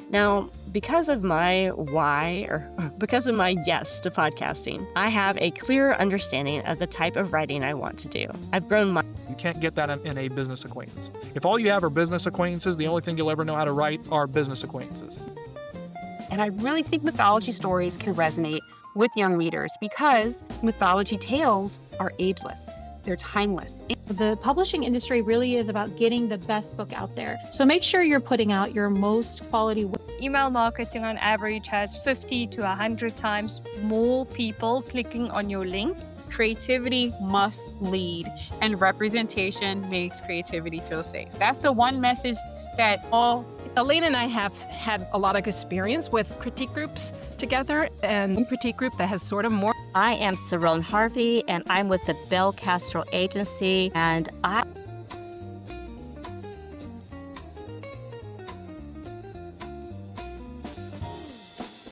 Now, because of my yes to podcasting, I have a clearer understanding of the type of writing I want to do. I've grown my... You can't get that in a business acquaintance. If all you have are business acquaintances, the only thing you'll ever know how to write are business acquaintances. And I really think mythology stories can resonate with young readers because mythology tales are ageless. They're timeless. The publishing industry really is about getting the best book out there. So make sure you're putting out your most quality work. Email marketing on average has 50 to 100 times more people clicking on your link. Creativity must lead, and representation makes creativity feel safe. That's the one message that Elaine and I have had a lot of experience with critique groups together, and one critique group that has sort of more. I am Syrone Harvey, and I'm with the Bell Castro Agency, and I